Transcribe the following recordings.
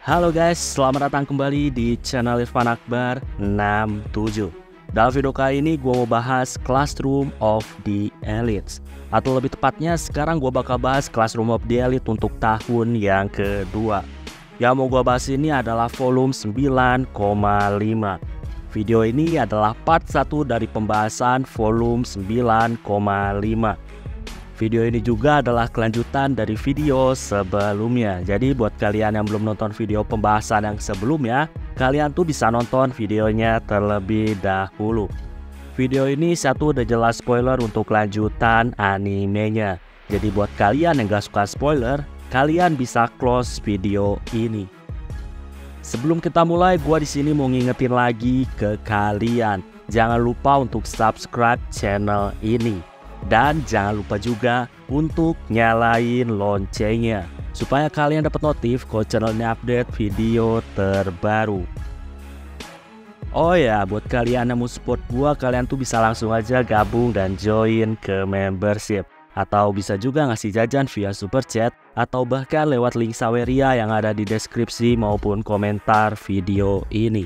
Halo guys, selamat datang kembali di channel Irfan Akbar 67. Dalam video kali ini gue mau bahas Classroom of the Elite. Atau lebih tepatnya sekarang gue bakal bahas Classroom of the Elite untuk tahun yang kedua. Yang mau gue bahas ini adalah volume 9,5. Video ini adalah part 1 dari pembahasan volume 9,5. Video ini juga adalah kelanjutan dari video sebelumnya. Jadi buat kalian yang belum nonton video pembahasan yang sebelumnya, kalian tuh bisa nonton videonya terlebih dahulu. Video ini udah jelas spoiler untuk lanjutan animenya. Jadi buat kalian yang gak suka spoiler, kalian bisa close video ini. Sebelum kita mulai, gua di sini mau ngingetin lagi ke kalian, jangan lupa untuk subscribe channel ini. Dan jangan lupa juga untuk nyalain loncengnya supaya kalian dapat notif kalau channel ini update video terbaru. Oh ya, buat kalian yang mau support gua, kalian tuh bisa langsung aja gabung dan join ke membership. Atau bisa juga ngasih jajan via super chat atau bahkan lewat link Saweria yang ada di deskripsi maupun komentar video ini.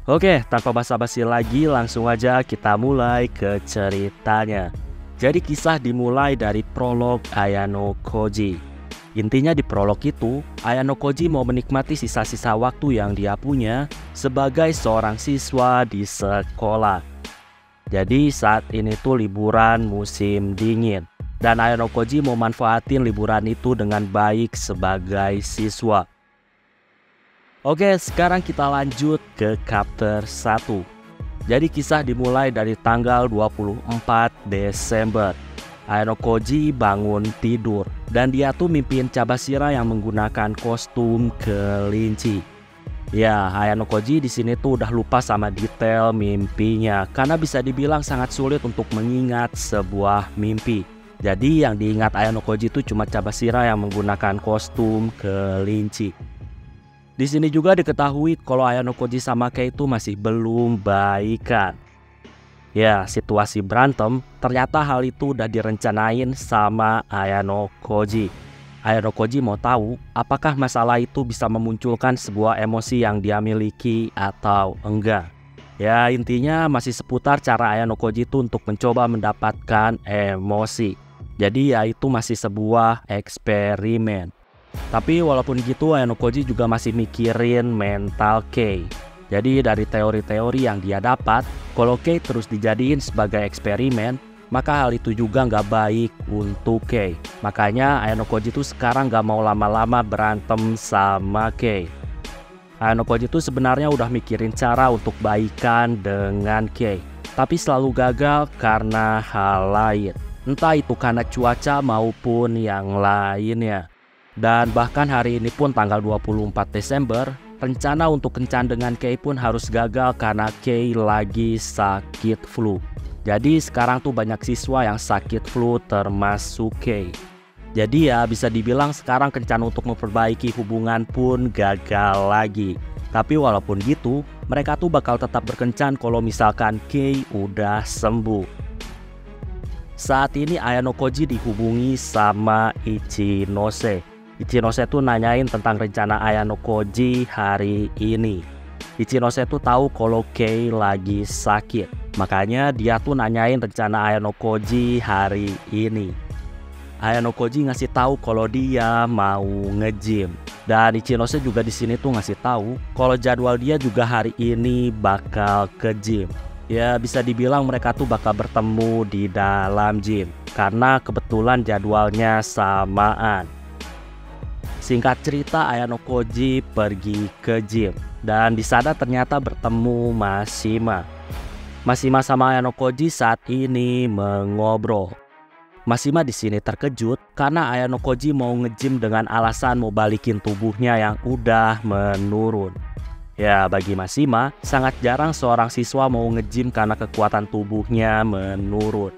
Oke, tanpa basa-basi lagi, langsung aja kita mulai ke ceritanya. Jadi kisah dimulai dari prolog Ayano Koji. Intinya di prolog itu, Ayano Koji mau menikmati sisa-sisa waktu yang dia punya sebagai seorang siswa di sekolah. Jadi saat ini tuh liburan musim dingin, dan Ayano Koji mau manfaatin liburan itu dengan baik sebagai siswa. Oke, sekarang kita lanjut ke chapter 1. Jadi kisah dimulai dari tanggal 24 Desember. Ayano Koji bangun tidur dan dia tuh mimpiin Cabashira yang menggunakan kostum kelinci. Ya, Ayano Koji di sini tuh udah lupa sama detail mimpinya karena bisa dibilang sangat sulit untuk mengingat sebuah mimpi. Jadi yang diingat Ayano Koji itu cuma Cabashira yang menggunakan kostum kelinci. Di sini juga diketahui kalau Ayano Koji sama Kei itu masih belum baikan. Ya, situasi berantem, ternyata hal itu udah direncanain sama Ayano Koji. Ayano Koji mau tahu apakah masalah itu bisa memunculkan sebuah emosi yang dia miliki atau enggak. Ya, intinya masih seputar cara Ayano Koji itu untuk mencoba mendapatkan emosi. Jadi ya itu masih sebuah eksperimen. Tapi walaupun gitu, Ayano Koji juga masih mikirin mental Kei. Jadi dari teori-teori yang dia dapat, kalau Kei terus dijadiin sebagai eksperimen, maka hal itu juga nggak baik untuk Kei. Makanya Ayano Koji tuh sekarang nggak mau lama-lama berantem sama Kei. Ayano Koji tuh sebenarnya udah mikirin cara untuk baikan dengan Kei, tapi selalu gagal karena hal lain. Entah itu karena cuaca maupun yang lainnya. Dan bahkan hari ini pun tanggal 24 Desember, rencana untuk kencan dengan Kei pun harus gagal karena Kei lagi sakit flu. Jadi sekarang tuh banyak siswa yang sakit flu termasuk Kei. Jadi ya bisa dibilang sekarang kencan untuk memperbaiki hubungan pun gagal lagi. Tapi walaupun gitu, mereka tuh bakal tetap berkencan kalau misalkan Kei udah sembuh. Saat ini Ayano Koji dihubungi sama Ichinose. Ichinose tuh nanyain tentang rencana Ayano Koji hari ini. Ichinose tuh tahu kalau Kei lagi sakit, makanya dia tuh nanyain rencana Ayano Koji hari ini. Ayano Koji ngasih tahu kalau dia mau nge-gym, dan Ichinose juga di sini tuh ngasih tahu kalau jadwal dia juga hari ini bakal ke gym. Ya bisa dibilang mereka tuh bakal bertemu di dalam gym karena kebetulan jadwalnya samaan. Singkat cerita, Ayano Koji pergi ke gym dan di sana ternyata bertemu Mashima. Mashima sama Ayano Koji saat ini mengobrol. Mashima di sini terkejut karena Ayano Koji mau nge-gym dengan alasan mau balikin tubuhnya yang udah menurun. Ya, bagi Mashima sangat jarang seorang siswa mau nge-gym karena kekuatan tubuhnya menurun.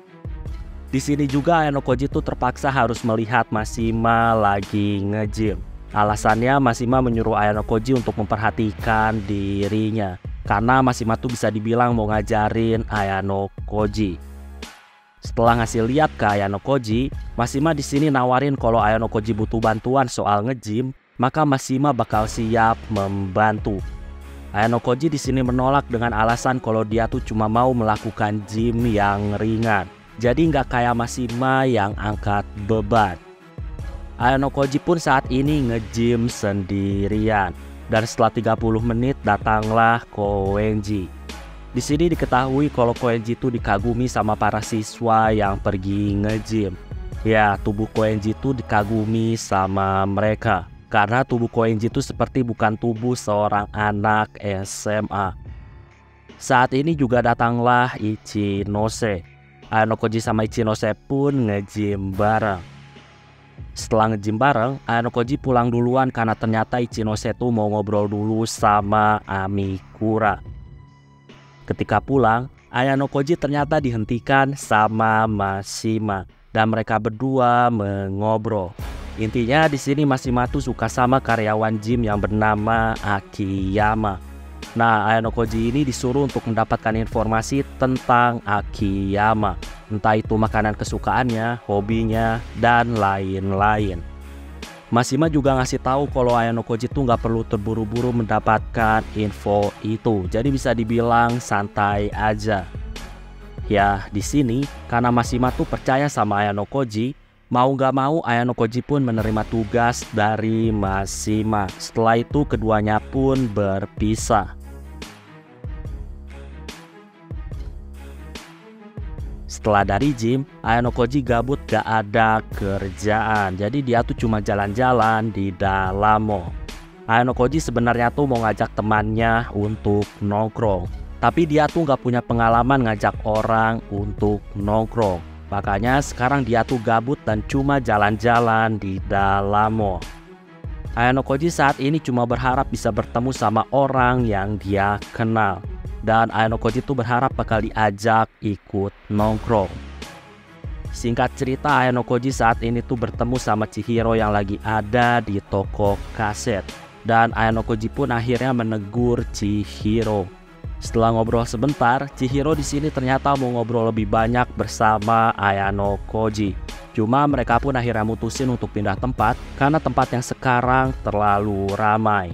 Di sini juga Ayano Koji tuh terpaksa harus melihat Mashima lagi nge-gym. Alasannya Mashima menyuruh Ayano Koji untuk memperhatikan dirinya karena Mashima tuh bisa dibilang mau ngajarin Ayano Koji. Setelah ngasih lihat ke Ayano Koji, Mashima di sini nawarin kalau Ayano Koji butuh bantuan soal nge-gym, maka Mashima bakal siap membantu. Ayano Koji di sini menolak dengan alasan kalau dia tuh cuma mau melakukan gym yang ringan. Jadi nggak kayak Mashima yang angkat beban. Ayano Koji pun saat ini nge-gym sendirian. Dan setelah 30 menit datanglah Koenji. Di sini diketahui kalau Koenji itu dikagumi sama para siswa yang pergi nge-gym. Ya, tubuh Koenji itu dikagumi sama mereka. Karena tubuh Koenji itu seperti bukan tubuh seorang anak SMA. Saat ini juga datanglah Ichinose. Ayano Koji sama Ichinose pun nge-gym bareng. Setelah nge-gym bareng, Ayano Koji pulang duluan karena ternyata Ichinose tuh mau ngobrol dulu sama Amikura. Ketika pulang, Ayano Koji ternyata dihentikan sama Mashima dan mereka berdua mengobrol. Intinya di sini Mashima tuh suka sama karyawan gym yang bernama Akiyama. Nah, Ayano Koji ini disuruh untuk mendapatkan informasi tentang Akiyama, entah itu makanan kesukaannya, hobinya, dan lain-lain. Mashima juga ngasih tahu kalau Ayano Koji tuh nggak perlu terburu-buru mendapatkan info itu, jadi bisa dibilang santai aja. Ya, di sini karena Mashima tuh percaya sama Ayano Koji, mau nggak mau Ayano Koji pun menerima tugas dari Mashima. Setelah itu keduanya pun berpisah. Setelah dari gym, Ayano Koji gabut gak ada kerjaan. Jadi dia tuh cuma jalan-jalan di dalam mall. Ayano Koji sebenarnya tuh mau ngajak temannya untuk nongkrong. Tapi dia tuh gak punya pengalaman ngajak orang untuk nongkrong. Makanya sekarang dia tuh gabut dan cuma jalan-jalan di dalam mall. Ayano Koji saat ini cuma berharap bisa bertemu sama orang yang dia kenal. Dan Ayano Koji tuh berharap bakal diajak ikut nongkrong. Singkat cerita, Ayano Koji saat ini tuh bertemu sama Chihiro yang lagi ada di toko kaset. Dan Ayano Koji pun akhirnya menegur Chihiro. Setelah ngobrol sebentar, Chihiro di sini ternyata mau ngobrol lebih banyak bersama Ayano Koji. Cuma mereka pun akhirnya mutusin untuk pindah tempat karena tempat yang sekarang terlalu ramai.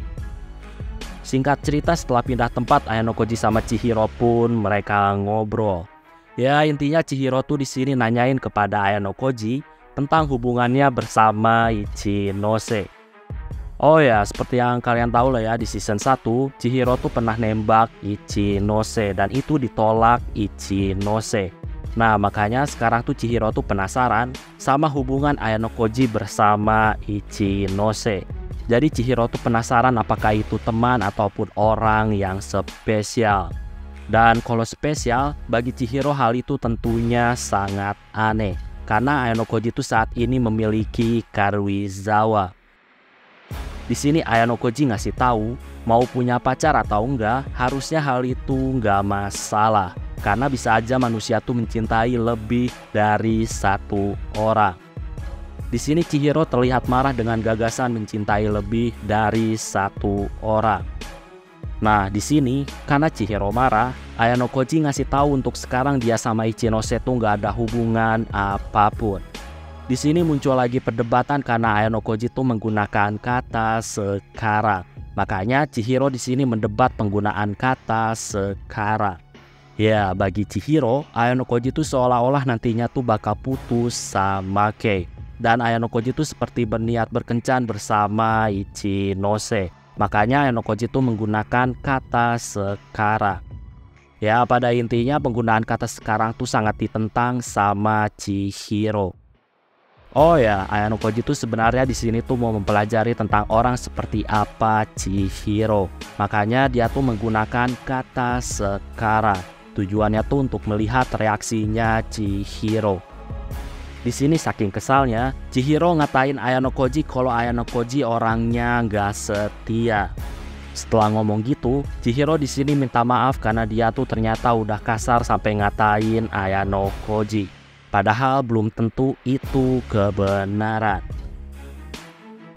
Singkat cerita, setelah pindah tempat, Ayano Koji sama Chihiro pun mereka ngobrol. Ya, intinya Chihiro tuh di sini nanyain kepada Ayano Koji tentang hubungannya bersama Ichinose. Oh ya, seperti yang kalian tahu lah ya, di season 1 Chihiro tuh pernah nembak Ichinose dan itu ditolak Ichinose. Nah, makanya sekarang tuh Chihiro tuh penasaran sama hubungan Ayano Koji bersama Ichinose. Jadi Chihiro tuh penasaran apakah itu teman ataupun orang yang spesial. Dan kalau spesial, bagi Chihiro hal itu tentunya sangat aneh. Karena Ayano Koji itu saat ini memiliki Karuizawa. Di sini Ayano Koji ngasih tahu, mau punya pacar atau enggak, harusnya hal itu enggak masalah. Karena bisa aja manusia tuh mencintai lebih dari satu orang. Di sini Chihiro terlihat marah dengan gagasan mencintai lebih dari satu orang. Nah, di sini karena Chihiro marah, Ayano Koji ngasih tahu untuk sekarang dia sama Ichinose tuh nggak ada hubungan apapun. Di sini muncul lagi perdebatan karena Ayano Koji tuh menggunakan kata sekarang. Makanya Chihiro di sini mendebat penggunaan kata sekarang. Ya, bagi Chihiro, Ayano Koji tuh seolah-olah nantinya tuh bakal putus sama Kei. Dan Ayano Koji itu seperti berniat berkencan bersama Ichinose. Makanya Ayano Koji itu menggunakan kata sekarang. Ya, pada intinya penggunaan kata sekarang tuh sangat ditentang sama Chihiro. Oh ya, Ayano Koji itu sebenarnya di sini tuh mau mempelajari tentang orang seperti apa Chihiro. Makanya dia tuh menggunakan kata sekarang. Tujuannya tuh untuk melihat reaksinya Chihiro. Di sini saking kesalnya, Chihiro ngatain Ayano Koji kalau Ayano Koji orangnya nggak setia. Setelah ngomong gitu, Chihiro di sini minta maaf karena dia tuh ternyata udah kasar sampai ngatain Ayano Koji. Padahal belum tentu itu kebenaran.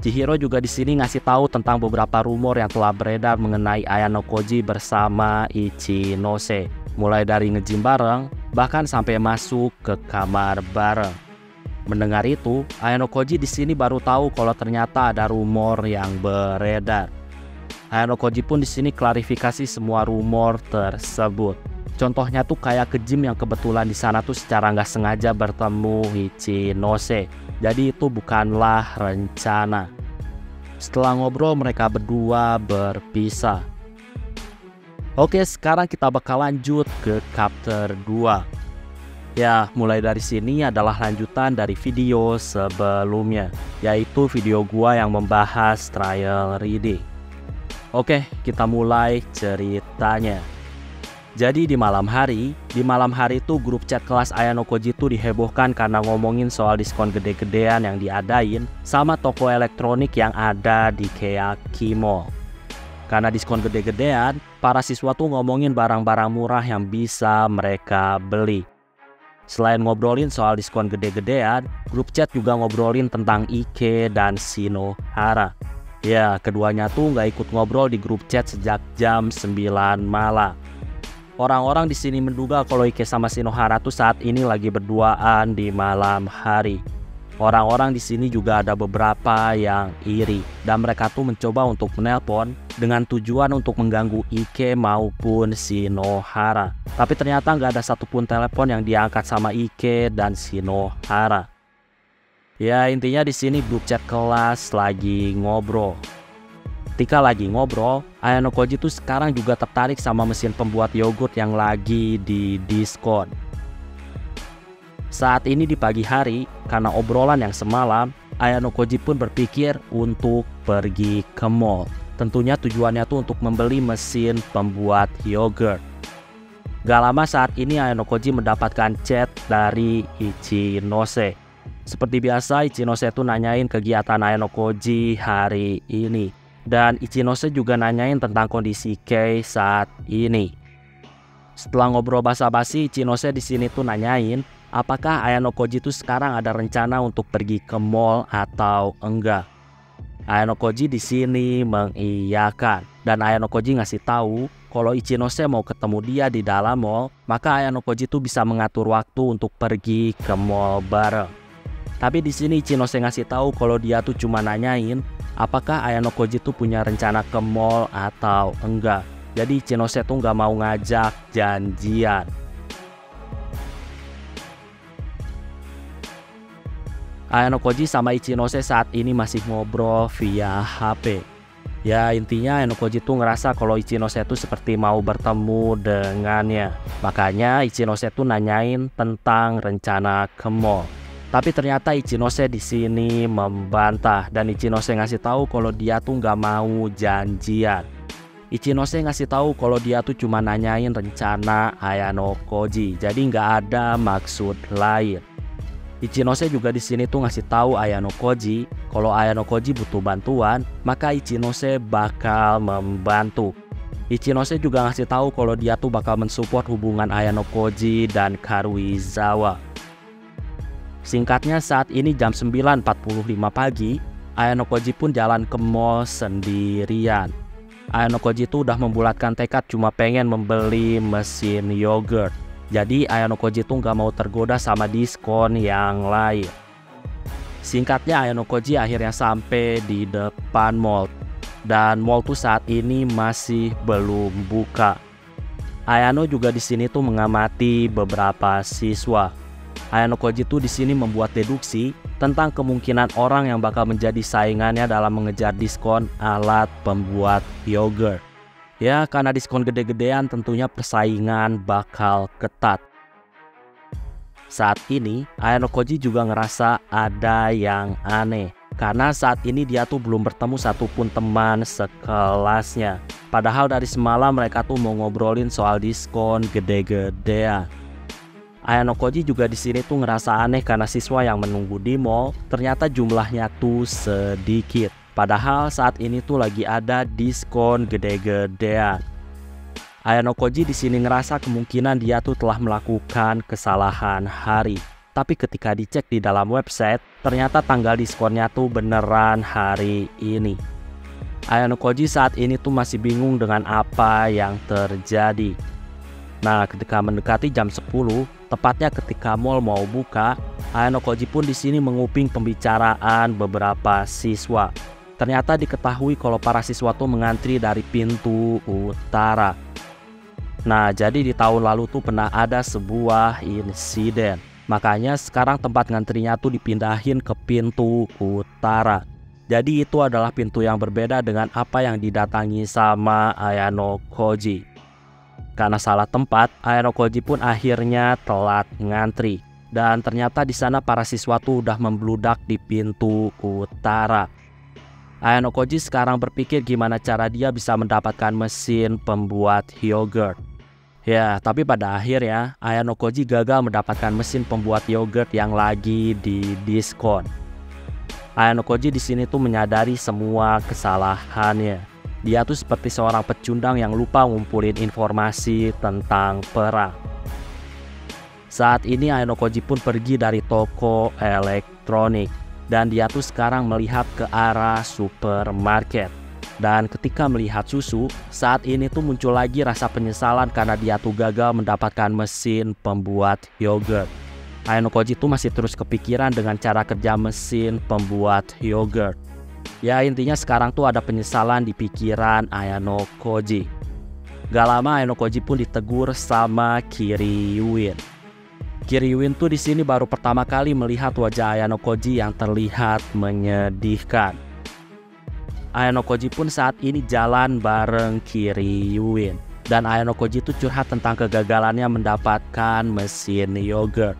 Chihiro juga di sini ngasih tahu tentang beberapa rumor yang telah beredar mengenai Ayano Koji bersama Ichinose. Mulai dari nge-gym bareng, bahkan sampai masuk ke kamar bareng. Mendengar itu, Ayano Koji di sini baru tahu kalau ternyata ada rumor yang beredar. Ayano Koji pun di sini klarifikasi semua rumor tersebut. Contohnya tuh kayak ke gym yang kebetulan di sana tuh secara nggak sengaja bertemu Ichinose. Jadi itu bukanlah rencana. Setelah ngobrol mereka berdua berpisah. Oke, sekarang kita bakal lanjut ke chapter 2. Ya, mulai dari sini adalah lanjutan dari video sebelumnya, yaitu video gua yang membahas trial reading. Oke, kita mulai ceritanya. Jadi di malam hari itu grup chat kelas Ayano Koji itu dihebohkan karena ngomongin soal diskon gede-gedean yang diadain sama toko elektronik yang ada di Keaki Mall. Karena diskon gede-gedean, para siswa tuh ngomongin barang-barang murah yang bisa mereka beli. Selain ngobrolin soal diskon gede-gedean, grup chat juga ngobrolin tentang Ike dan Shinohara. Ya, keduanya tuh nggak ikut ngobrol di grup chat sejak jam 9 malam. Orang-orang di sini menduga kalau Ike sama Shinohara tuh saat ini lagi berduaan di malam hari. Orang-orang di sini juga ada beberapa yang iri dan mereka tuh mencoba untuk menelpon dengan tujuan untuk mengganggu Ike maupun Shinohara. Tapi ternyata nggak ada satupun telepon yang diangkat sama Ike dan Shinohara. Ya, intinya di sini grup chat kelas lagi ngobrol. Ketika lagi ngobrol, Ayano Koji tuh sekarang juga tertarik sama mesin pembuat yogurt yang lagi di diskon. Saat ini di pagi hari, karena obrolan yang semalam, Ayano Koji pun berpikir untuk pergi ke mall. Tentunya tujuannya tuh untuk membeli mesin pembuat yogurt. Gak lama saat ini Ayano Koji mendapatkan chat dari Ichinose. Seperti biasa, Ichinose tuh nanyain kegiatan Ayano Koji hari ini. Dan Ichinose juga nanyain tentang kondisi Kei saat ini. Setelah ngobrol basa-basi, Ichinose di sini tuh nanyain apakah Ayano Koji tuh sekarang ada rencana untuk pergi ke mall atau enggak. Ayano Koji di sini mengiyakan dan Ayano Koji ngasih tahu kalau Ichinose mau ketemu dia di dalam mall, maka Ayano Koji tuh bisa mengatur waktu untuk pergi ke mall bareng. Tapi di sini Ichinose ngasih tahu kalau dia tuh cuma nanyain apakah Ayano Koji tuh punya rencana ke mall atau enggak. Jadi Ichinose tuh nggak mau ngajak janjian. Ayano Koji sama Ichinose saat ini masih ngobrol via HP. Ya, intinya Ayano Koji tuh ngerasa kalau Ichinose tuh seperti mau bertemu dengannya. Makanya Ichinose tuh nanyain tentang rencana ke mall. Tapi ternyata Ichinose di sini membantah dan Ichinose ngasih tahu kalau dia tuh nggak mau janjian. Ichinose ngasih tahu kalau dia tuh cuma nanyain rencana Ayano Koji, jadi nggak ada maksud lain. Ichinose juga di sini tuh ngasih tahu Ayano Koji kalau Ayano Koji butuh bantuan, maka Ichinose bakal membantu. Ichinose juga ngasih tahu kalau dia tuh bakal mensupport hubungan Ayano Koji dan Karuizawa. Singkatnya saat ini jam 9.45 pagi, Ayano Koji pun jalan ke mall sendirian. Ayano Koji itu udah membulatkan tekad cuma pengen membeli mesin yogurt. Jadi Ayano Koji itu nggak mau tergoda sama diskon yang lain. Singkatnya Ayano Koji akhirnya sampai di depan mall. Dan mall tuh saat ini masih belum buka. Ayano juga di sini tuh mengamati beberapa siswa. Ayano Koji tuh di sini membuat deduksi tentang kemungkinan orang yang bakal menjadi saingannya dalam mengejar diskon alat pembuat yogurt. Ya, karena diskon gede-gedean tentunya persaingan bakal ketat. Saat ini, Ayano Koji juga ngerasa ada yang aneh. Karena saat ini dia tuh belum bertemu satupun teman sekelasnya. Padahal dari semalam mereka tuh mau ngobrolin soal diskon gede-gedean. Ayano Koji juga di sini tuh ngerasa aneh karena siswa yang menunggu di mall ternyata jumlahnya tuh sedikit. Padahal saat ini tuh lagi ada diskon gede-gedean. Ayano Koji di sini ngerasa kemungkinan dia tuh telah melakukan kesalahan hari. Tapi ketika dicek di dalam website, ternyata tanggal diskonnya tuh beneran hari ini. Ayano Koji saat ini tuh masih bingung dengan apa yang terjadi. Nah, ketika mendekati jam 10, tepatnya ketika mall mau buka, Ayano Koji pun di sini menguping pembicaraan beberapa siswa. Ternyata diketahui kalau para siswa tuh mengantri dari pintu utara. Nah, jadi di tahun lalu tuh pernah ada sebuah insiden. Makanya sekarang tempat ngantrinya tuh dipindahin ke pintu utara. Jadi itu adalah pintu yang berbeda dengan apa yang didatangi sama Ayano Koji. Karena salah tempat, Ayano Koji pun akhirnya telat ngantri. Dan ternyata di sana para siswa tuh udah membludak di pintu utara. Ayano Koji sekarang berpikir gimana cara dia bisa mendapatkan mesin pembuat yogurt. Ya, tapi pada akhirnya Ayano Koji gagal mendapatkan mesin pembuat yogurt yang lagi di diskon. Ayano Koji di sini tuh menyadari semua kesalahannya. Dia tuh seperti seorang pecundang yang lupa ngumpulin informasi tentang perang. Saat ini Ayano Koji pun pergi dari toko elektronik. Dan dia tuh sekarang melihat ke arah supermarket. Dan ketika melihat susu, saat ini tuh muncul lagi rasa penyesalan karena dia tuh gagal mendapatkan mesin pembuat yogurt. Ayano Koji tuh masih terus kepikiran dengan cara kerja mesin pembuat yogurt. Ya intinya sekarang tuh ada penyesalan di pikiran Ayano Koji. Gak lama Ayano Koji pun ditegur sama Kiryuin. Kiryuin tuh di sini baru pertama kali melihat wajah Ayano Koji yang terlihat menyedihkan. Ayano Koji pun saat ini jalan bareng Kiryuin. Dan Ayano Koji tuh curhat tentang kegagalannya mendapatkan mesin yogurt.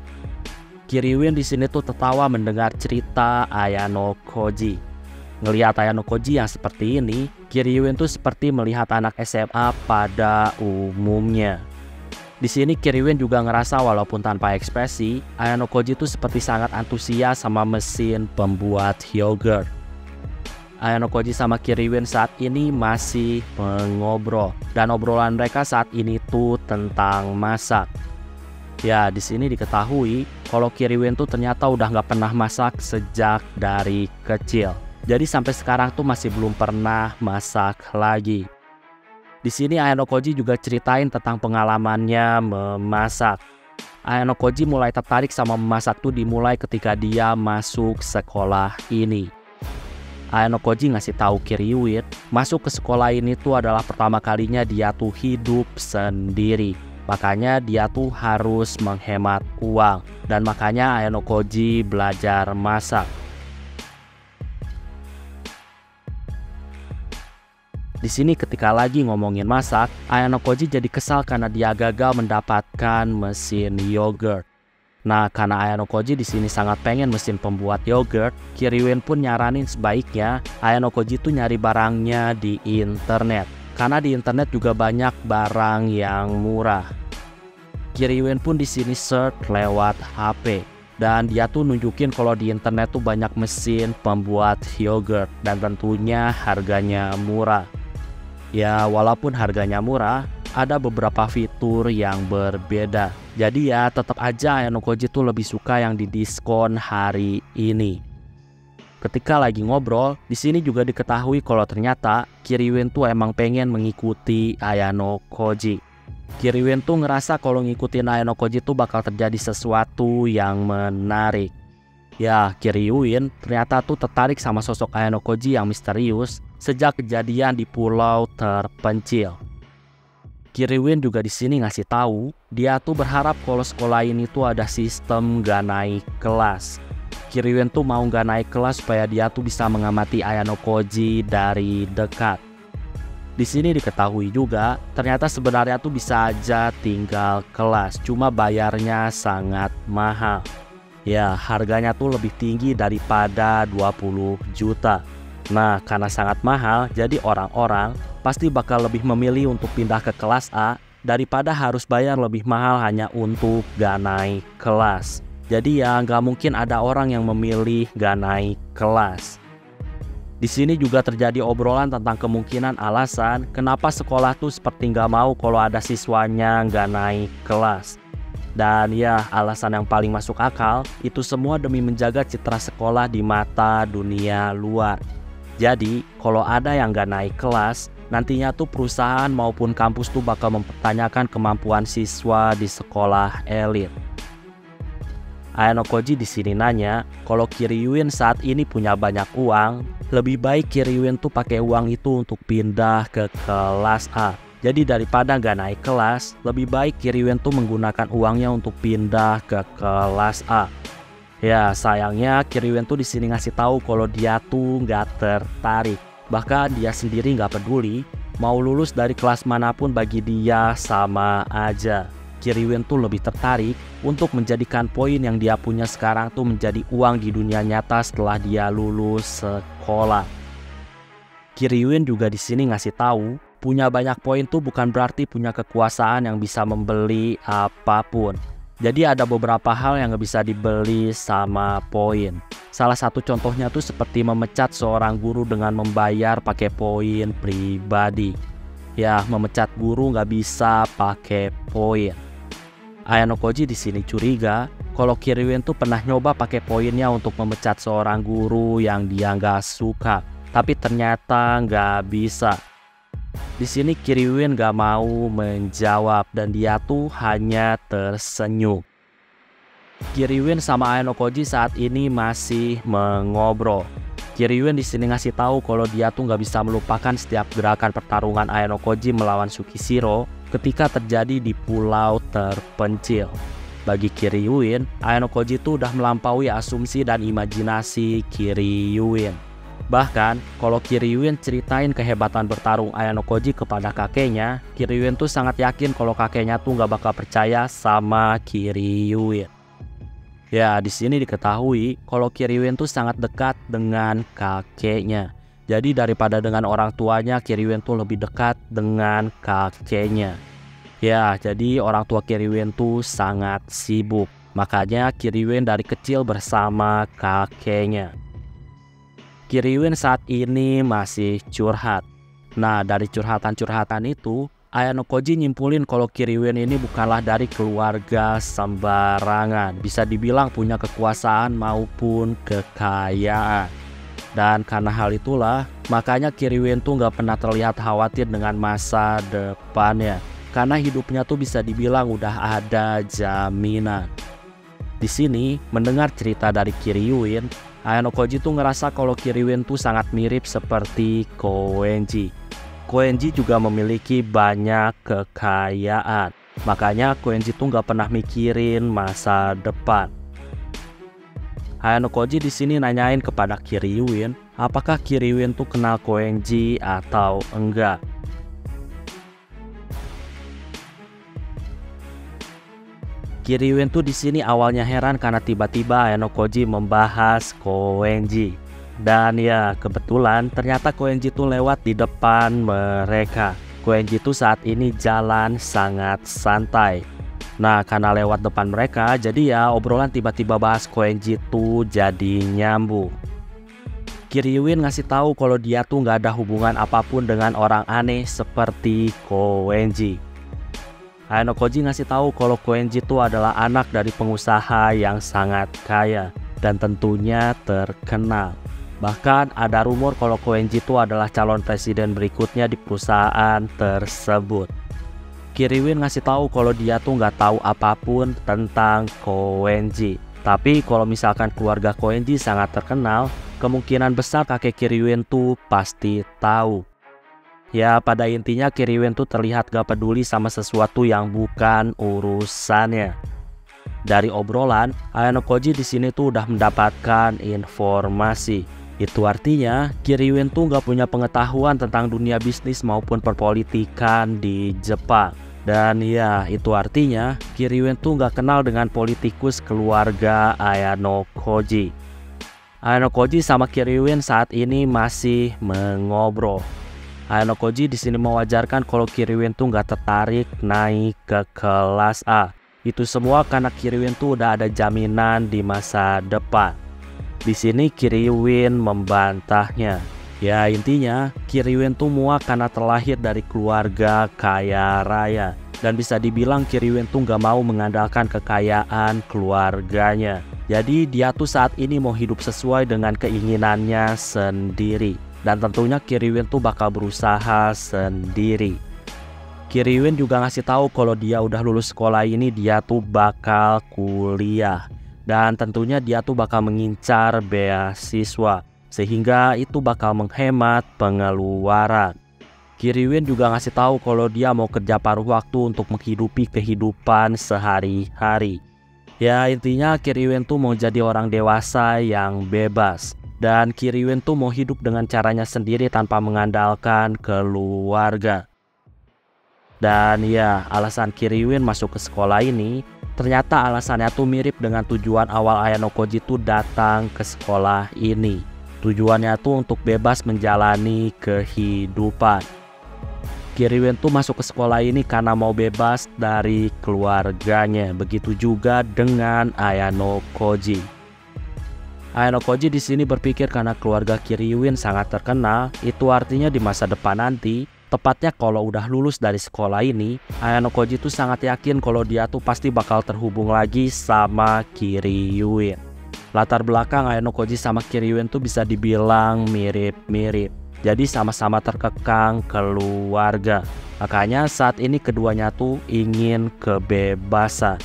Kiryuin di sini tuh tertawa mendengar cerita Ayano Koji. Ngelihat Ayano Koji yang seperti ini, Kiryuin tuh seperti melihat anak SMA pada umumnya. Di sini Kiryuin juga ngerasa walaupun tanpa ekspresi, Ayano Koji tuh seperti sangat antusias sama mesin pembuat yogurt. Ayano Koji sama Kiryuin saat ini masih mengobrol dan obrolan mereka saat ini tuh tentang masak. Ya, di sini diketahui kalau Kiryuin tuh ternyata udah nggak pernah masak sejak dari kecil. Jadi sampai sekarang tuh masih belum pernah masak lagi. Di sini Ayano Koji juga ceritain tentang pengalamannya memasak. Ayano Koji mulai tertarik sama memasak tuh dimulai ketika dia masuk sekolah ini. Ayano Koji ngasih tahu Kiryuin, masuk ke sekolah ini tuh adalah pertama kalinya dia tuh hidup sendiri. Makanya dia tuh harus menghemat uang. Dan makanya Ayano Koji belajar masak. Di sini ketika lagi ngomongin masak, Ayano Koji jadi kesal karena dia gagal mendapatkan mesin yogurt. Nah, karena Ayano Koji di sini sangat pengen mesin pembuat yogurt, Kiryuin pun nyaranin sebaiknya Ayano Koji tuh nyari barangnya di internet. Karena di internet juga banyak barang yang murah. Kiryuin pun di sini search lewat HP. Dan dia tuh nunjukin kalau di internet tuh banyak mesin pembuat yogurt dan tentunya harganya murah. Ya walaupun harganya murah, ada beberapa fitur yang berbeda. Jadi ya tetap aja Ayano Koji tuh lebih suka yang di diskon hari ini. Ketika lagi ngobrol, di sini juga diketahui kalau ternyata Kiryuin tuh emang pengen mengikuti Ayano Koji. Kiryuin tuh ngerasa kalau ngikutin Ayano Koji tuh bakal terjadi sesuatu yang menarik. Ya, Kiryuin ternyata tuh tertarik sama sosok Ayano Koji yang misterius sejak kejadian di pulau terpencil. Kiryuin juga di sini ngasih tahu dia tuh berharap kalau sekolah ini tuh ada sistem gak naik kelas. Kiryuin tuh mau gak naik kelas supaya dia tuh bisa mengamati Ayano Koji dari dekat. Di sini diketahui juga ternyata sebenarnya tuh bisa aja tinggal kelas, cuma bayarnya sangat mahal. Ya, harganya tuh lebih tinggi daripada 20 juta. Nah, karena sangat mahal, jadi orang-orang pasti bakal lebih memilih untuk pindah ke kelas A daripada harus bayar lebih mahal hanya untuk gak naik kelas. Jadi ya gak mungkin ada orang yang memilih gak naik kelas. Di sini juga terjadi obrolan tentang kemungkinan alasan kenapa sekolah tuh seperti gak mau kalau ada siswanya gak naik kelas. Dan ya alasan yang paling masuk akal itu semua demi menjaga citra sekolah di mata dunia luar. Jadi kalau ada yang gak naik kelas, nantinya tuh perusahaan maupun kampus tuh bakal mempertanyakan kemampuan siswa di sekolah elit. Ayano Koji di sini nanya, kalau Kiryuin saat ini punya banyak uang, lebih baik Kiryuin tuh pakai uang itu untuk pindah ke kelas A. Jadi daripada nggak naik kelas, lebih baik Kiryuin tuh menggunakan uangnya untuk pindah ke kelas A. Ya sayangnya Kiryuin tuh di sini ngasih tahu kalau dia tuh nggak tertarik. Bahkan dia sendiri nggak peduli, mau lulus dari kelas manapun bagi dia sama aja. Kiryuin tuh lebih tertarik untuk menjadikan poin yang dia punya sekarang tuh menjadi uang di dunia nyata setelah dia lulus sekolah. Kiryuin juga di sini ngasih tahu, punya banyak poin tuh bukan berarti punya kekuasaan yang bisa membeli apapun. Jadi ada beberapa hal yang gak bisa dibeli sama poin. Salah satu contohnya tuh seperti memecat seorang guru dengan membayar pakai poin pribadi. Ya, memecat guru nggak bisa pakai poin. Ayano Koji di sini curiga kalau Kiryuin tuh pernah nyoba pakai poinnya untuk memecat seorang guru yang dia nggak suka, tapi ternyata nggak bisa. Di sini Kiryuin nggak mau menjawab dan dia tuh hanya tersenyum. Kiryuin sama Ayano Koji saat ini masih mengobrol. Kiryuin di sini ngasih tahu kalau dia tuh nggak bisa melupakan setiap gerakan pertarungan Ayano Koji melawan Tsukishiro ketika terjadi di pulau terpencil. Bagi Kiryuin, Ayano Koji tuh udah melampaui asumsi dan imajinasi Kiryuin. Bahkan, kalau Kiryuin ceritain kehebatan bertarung Ayano Koji kepada kakeknya, Kiryuin tuh sangat yakin kalau kakeknya tuh nggak bakal percaya sama Kiryuin. Ya, di sini diketahui kalau Kiryuin tuh sangat dekat dengan kakeknya. Jadi daripada dengan orang tuanya, Kiryuin tuh lebih dekat dengan kakeknya. Ya, jadi orang tua Kiryuin tuh sangat sibuk. Makanya Kiryuin dari kecil bersama kakeknya. Kiryuin saat ini masih curhat. Nah, dari curhatan-curhatan itu, Ayano Koji nyimpulin kalau Kiryuin ini bukanlah dari keluarga sembarangan. Bisa dibilang punya kekuasaan maupun kekayaan. Dan karena hal itulah, makanya Kiryuin tuh nggak pernah terlihat khawatir dengan masa depannya. Karena hidupnya tuh bisa dibilang udah ada jaminan. Di sini, mendengar cerita dari Kiryuin, Ayano Koji tuh ngerasa kalau Kiryuin tuh sangat mirip seperti Koenji. Koenji juga memiliki banyak kekayaan. Makanya Koenji tuh nggak pernah mikirin masa depan. Ayano Koji di sini nanyain kepada Kiryuin, apakah Kiryuin tuh kenal Koenji atau enggak. Kiryuin tuh di sini awalnya heran karena tiba-tiba Ayano Koji membahas Koenji. Dan ya kebetulan ternyata Koenji tuh lewat di depan mereka. Koenji tuh saat ini jalan sangat santai. Nah karena lewat depan mereka, jadi ya obrolan tiba-tiba bahas Koenji tuh jadi nyambung. Kiryuin ngasih tahu kalau dia tuh nggak ada hubungan apapun dengan orang aneh seperti Koenji. Ayano Koji ngasih tahu kalau Koenji tuh adalah anak dari pengusaha yang sangat kaya dan tentunya terkenal. Bahkan ada rumor kalau Koenji itu adalah calon presiden berikutnya di perusahaan tersebut. Kiryuin ngasih tahu kalau dia tuh nggak tahu apapun tentang Koenji. Tapi kalau misalkan keluarga Koenji sangat terkenal, kemungkinan besar kakek Kiryuin tuh pasti tahu. Ya pada intinya Kiryuin tuh terlihat gak peduli sama sesuatu yang bukan urusannya. Dari obrolan, Ayano Koji di sini tuh udah mendapatkan informasi. Itu artinya Kiryuin tuh gak punya pengetahuan tentang dunia bisnis maupun perpolitikan di Jepang. Dan ya itu artinya Kiryuin tuh gak kenal dengan politikus keluarga Ayano Koji. Ayano Koji sama Kiryuin saat ini masih mengobrol. Ayano Koji di sini mewajarkan kalau Kiryuin tuh gak tertarik naik ke kelas A. Itu semua karena Kiryuin tuh udah ada jaminan di masa depan. Di sini Kiryuin membantahnya. Ya intinya Kiryuin tuh muak karena terlahir dari keluarga kaya raya. Dan bisa dibilang Kiryuin tuh gak mau mengandalkan kekayaan keluarganya. Jadi dia tuh saat ini mau hidup sesuai dengan keinginannya sendiri. Dan tentunya Kiryuin tuh bakal berusaha sendiri. Kiryuin juga ngasih tahu kalau dia udah lulus sekolah ini dia tuh bakal kuliah. Dan tentunya dia tuh bakal mengincar beasiswa, sehingga itu bakal menghemat pengeluaran. Kiriwin juga ngasih tahu kalau dia mau kerja paruh waktu untuk menghidupi kehidupan sehari-hari. Ya intinya Kiriwin tuh mau jadi orang dewasa yang bebas. Dan Kiriwin tuh mau hidup dengan caranya sendiri tanpa mengandalkan keluarga. Dan ya, alasan Kiriwin masuk ke sekolah ini ternyata alasannya tuh mirip dengan tujuan awal Ayano Koji tuh datang ke sekolah ini. Tujuannya tuh untuk bebas menjalani kehidupan. Kiriwin tuh masuk ke sekolah ini karena mau bebas dari keluarganya. Begitu juga dengan Ayano Koji. Ayano Koji di sini berpikir karena keluarga Kiriwin sangat terkenal, itu artinya di masa depan nanti, tepatnya kalau udah lulus dari sekolah ini, Ayano Koji tuh sangat yakin kalau dia tuh pasti bakal terhubung lagi sama Kiriwin. Latar belakang Ayano Koji sama Kiriwin tuh bisa dibilang mirip-mirip. Jadi sama-sama terkekang keluarga. Makanya saat ini keduanya tuh ingin kebebasan.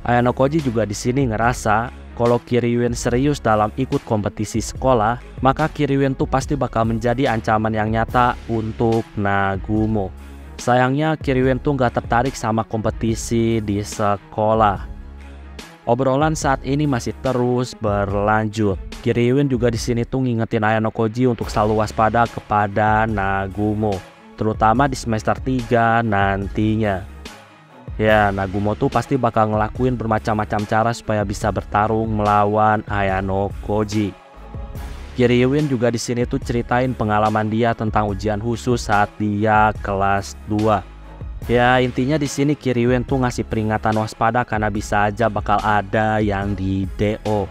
Ayano Koji juga di sini ngerasa kalau Kiriwin serius dalam ikut kompetisi sekolah, maka Kiriwin tuh pasti bakal menjadi ancaman yang nyata untuk Nagumo. Sayangnya Kiriwin tuh gak tertarik sama kompetisi di sekolah. Obrolan saat ini masih terus berlanjut. Kiriwin juga di sini tuh ngingetin Ayano Koji untuk selalu waspada kepada Nagumo, terutama di semester 3 nantinya. Ya, Nagumo tuh pasti bakal ngelakuin bermacam-macam cara supaya bisa bertarung melawan Ayano Koji. Kiriwin juga di sini tuh ceritain pengalaman dia tentang ujian khusus saat dia kelas 2. Ya, intinya di sini Kiriwin tuh ngasih peringatan waspada karena bisa aja bakal ada yang di DO.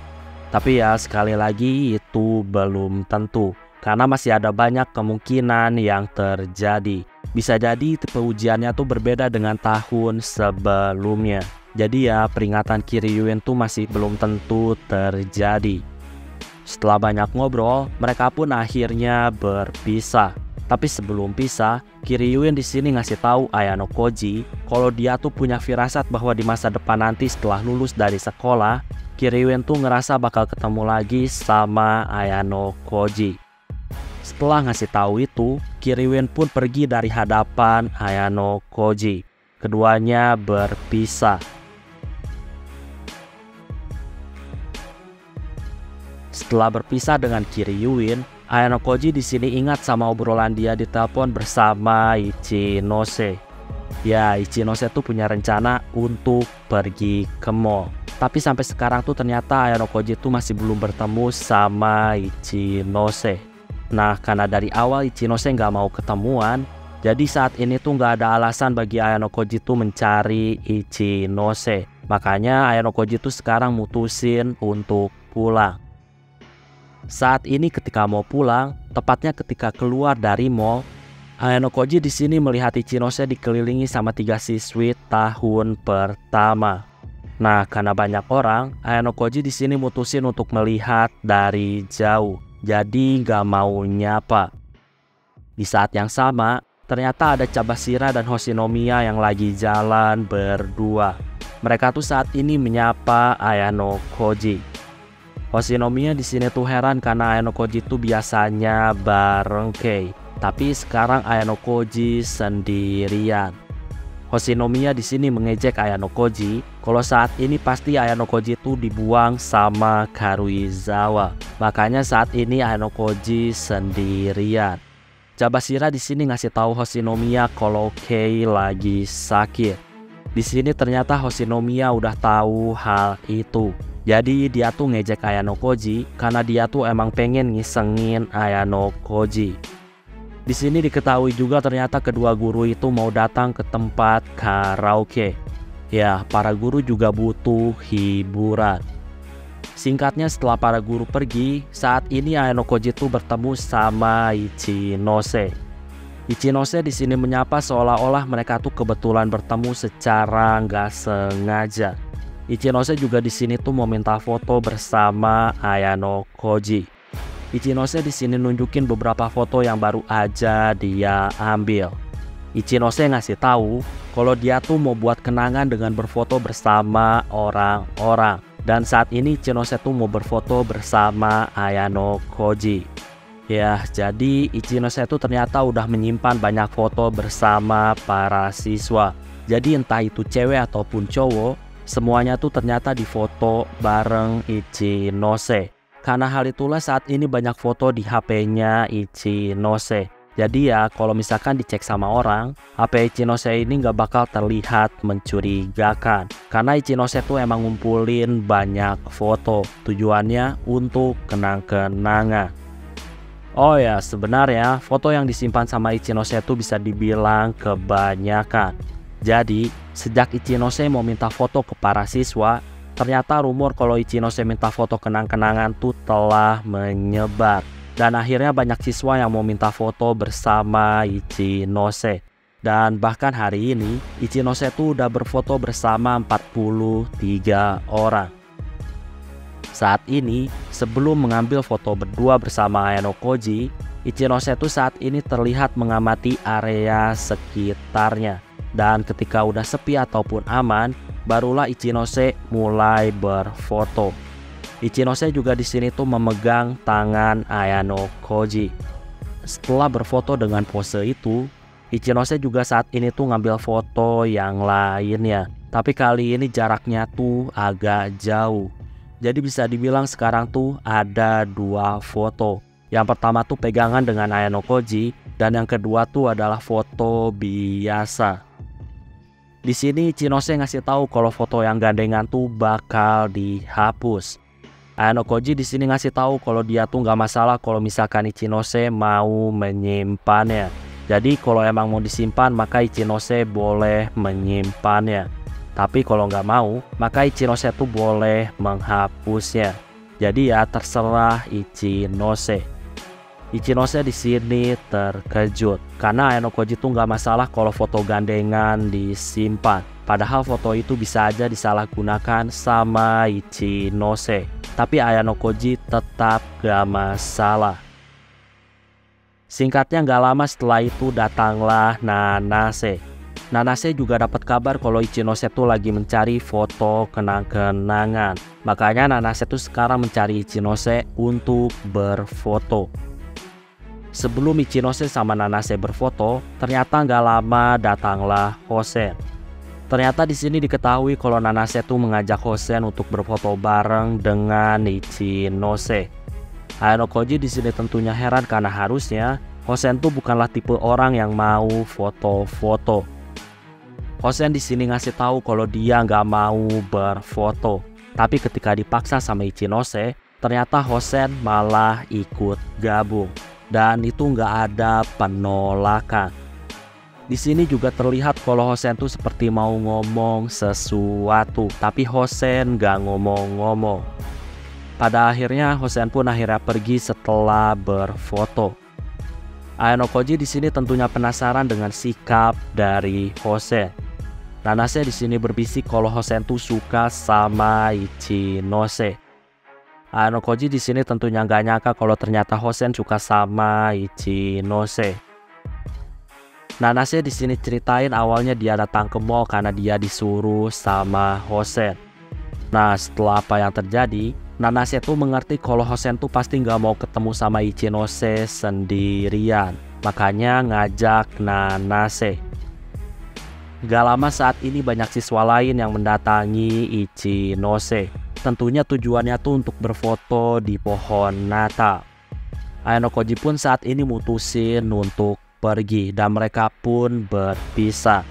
Tapi ya sekali lagi itu belum tentu, karena masih ada banyak kemungkinan yang terjadi. Bisa jadi tipe ujiannya tuh berbeda dengan tahun sebelumnya. Jadi ya peringatan Kiriwin tuh masih belum tentu terjadi. Setelah banyak ngobrol, mereka pun akhirnya berpisah. Tapi sebelum pisah, Kiriwin di sini ngasih tahu Ayano Koji kalau dia tuh punya firasat bahwa di masa depan nanti setelah lulus dari sekolah, Kiriwin tuh ngerasa bakal ketemu lagi sama Ayano Koji. Setelah ngasih tahu itu, Kiriwin pun pergi dari hadapan Ayano Koji. Keduanya berpisah. Setelah berpisah dengan Kiriwin, Ayano Koji di sini ingat sama obrolan dia di telepon bersama Ichinose. Ya, Ichinose tuh punya rencana untuk pergi ke mall. Tapi sampai sekarang tuh ternyata Ayano Koji tuh masih belum bertemu sama Ichinose. Nah, karena dari awal Ichinose nggak mau ketemuan, jadi saat ini tuh nggak ada alasan bagi Ayano Koji tuh mencari Ichinose. Makanya Ayano Koji tuh sekarang mutusin untuk pulang. Saat ini ketika mau pulang, tepatnya ketika keluar dari mall, Ayano Koji di sini melihat Ichinose dikelilingi sama 3 siswi tahun pertama. Nah, karena banyak orang, Ayano Koji di sini mutusin untuk melihat dari jauh. Jadi nggak mau nyapa. Di saat yang sama, ternyata ada Cabashira dan Hoshinomiya yang lagi jalan berdua. Mereka tuh saat ini menyapa Ayano Koji. Hoshinomiya di sini tuh heran karena Ayano Koji tuh biasanya bareng Kei, tapi sekarang Ayano Koji sendirian. Hoshinomiya di sini mengejek Ayano Koji kalau saat ini pasti Ayano Koji itu dibuang sama Karuizawa. Makanya saat ini Ayano Koji sendirian. Cabashira di sini ngasih tahu Hoshinomiya kalau Kei lagi sakit. Di sini ternyata Hoshinomiya udah tahu hal itu. Jadi dia tuh ngejek Ayano Koji karena dia tuh emang pengen ngisengin Ayano Koji. Di sini diketahui juga ternyata kedua guru itu mau datang ke tempat karaoke. Ya, para guru juga butuh hiburan. Singkatnya setelah para guru pergi, saat ini Ayano Koji itu bertemu sama Ichinose. Ichinose di sini menyapa seolah-olah mereka tuh kebetulan bertemu secara nggak sengaja. Ichinose juga di sini tuh mau minta foto bersama Ayano Koji. Ichinose di sini nunjukin beberapa foto yang baru aja dia ambil. Ichinose ngasih tahu kalau dia tuh mau buat kenangan dengan berfoto bersama orang-orang. Dan saat ini Ichinose tuh mau berfoto bersama Ayano Koji. Ya, jadi Ichinose tuh ternyata udah menyimpan banyak foto bersama para siswa. Jadi entah itu cewek ataupun cowok, semuanya tuh ternyata difoto bareng Ichinose. Karena hal itulah saat ini banyak foto di HP-nya Ichinose. Jadi ya kalau misalkan dicek sama orang, HP Ichinose ini nggak bakal terlihat mencurigakan. Karena Ichinose tuh emang ngumpulin banyak foto. Tujuannya untuk kenang-kenangan. Oh ya, sebenarnya foto yang disimpan sama Ichinose tuh bisa dibilang kebanyakan. Jadi, sejak Ichinose mau minta foto ke para siswa, ternyata rumor kalau Ichinose minta foto kenang-kenangan tuh telah menyebar. Dan akhirnya banyak siswa yang mau minta foto bersama Ichinose. Dan bahkan hari ini, Ichinose tuh udah berfoto bersama 43 orang. Saat ini, sebelum mengambil foto berdua bersama Ayano Koji, Ichinose tuh saat ini terlihat mengamati area sekitarnya. Dan ketika udah sepi ataupun aman, barulah Ichinose mulai berfoto. Ichinose juga di sini tuh memegang tangan Ayano Koji. Setelah berfoto dengan pose itu, Ichinose juga saat ini tuh ngambil foto yang lainnya. Tapi kali ini jaraknya tuh agak jauh. Jadi bisa dibilang sekarang tuh ada 2 foto. Yang pertama tuh pegangan dengan Ayano Koji, dan yang kedua tuh adalah foto biasa. Di sini Ichinose ngasih tahu kalau foto yang gandengan tuh bakal dihapus. Ayano Koji di sini ngasih tahu kalau dia tuh nggak masalah kalau misalkan Ichinose mau menyimpannya. Jadi kalau emang mau disimpan maka Ichinose boleh menyimpannya. Tapi kalau nggak mau maka Ichinose tuh boleh menghapusnya. Jadi ya terserah Ichinose. Ichinose di sini terkejut karena Ayano Koji tuh nggak masalah kalau foto gandengan disimpan. Padahal foto itu bisa aja disalahgunakan sama Ichinose. Tapi Ayano Koji tetap gak masalah. Singkatnya gak lama setelah itu datanglah Nanase. Nanase juga dapat kabar kalau Ichinose tuh lagi mencari foto kenang-kenangan. Makanya Nanase tuh sekarang mencari Ichinose untuk berfoto. Sebelum Ichinose sama Nanase berfoto, ternyata gak lama datanglah Hosen. Ternyata di sini diketahui kalau Nanase tuh mengajak Hosen untuk berfoto bareng dengan Ichinose. Ayano Koji di sini tentunya heran karena harusnya Hosen tuh bukanlah tipe orang yang mau foto-foto. Hosen di sini ngasih tahu kalau dia nggak mau berfoto. Tapi ketika dipaksa sama Ichinose, ternyata Hosen malah ikut gabung. Dan itu nggak ada penolakan. Di sini juga terlihat kalau Hosen tuh seperti mau ngomong sesuatu, tapi Hosen gak ngomong-ngomong. Pada akhirnya Hosen pun akhirnya pergi setelah berfoto. Ayano Koji di sini tentunya penasaran dengan sikap dari Hosen. Nanase di sini berbisik kalau Hosen tuh suka sama Ichinose. Ayano Koji di sini tentunya gak nyangka kalau ternyata Hosen suka sama Ichinose. Nanase di sini ceritain awalnya dia datang ke mall karena dia disuruh sama Hosen. Nah setelah apa yang terjadi, Nanase tuh mengerti kalau Hosen tuh pasti nggak mau ketemu sama Ichinose sendirian. Makanya ngajak Nanase. Gak lama saat ini banyak siswa lain yang mendatangi Ichinose. Tentunya tujuannya tuh untuk berfoto di pohon Natal. Ayano Koji pun saat ini mutusin untuk pergi dan mereka pun berpisah.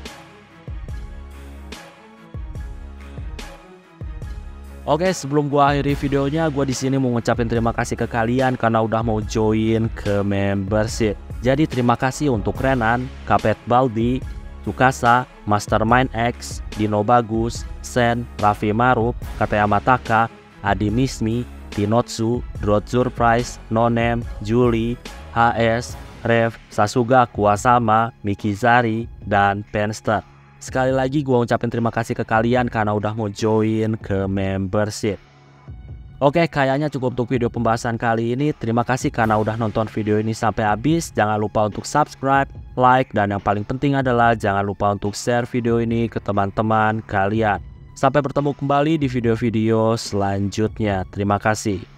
Oke, sebelum gua akhiri videonya, gua di sini mau ngucapin terima kasih ke kalian karena udah mau join ke membership. Jadi terima kasih untuk Renan, Kapet Baldi, Tsukasa, Mastermind X, Dino Bagus, Sen, Raffi Maruf, Kataya Mataka, Adi Mismi, Tinotsu, Drot Surprise, Nonem, Julie, HS, Rev, Sasuga, Kuwasama, Mikizari, dan Penster. Sekali lagi gue ucapin terima kasih ke kalian karena udah mau join ke membership. Oke, kayaknya cukup untuk video pembahasan kali ini. Terima kasih karena udah nonton video ini sampai habis. Jangan lupa untuk subscribe, like, dan yang paling penting adalah jangan lupa untuk share video ini ke teman-teman kalian. Sampai bertemu kembali di video-video selanjutnya. Terima kasih.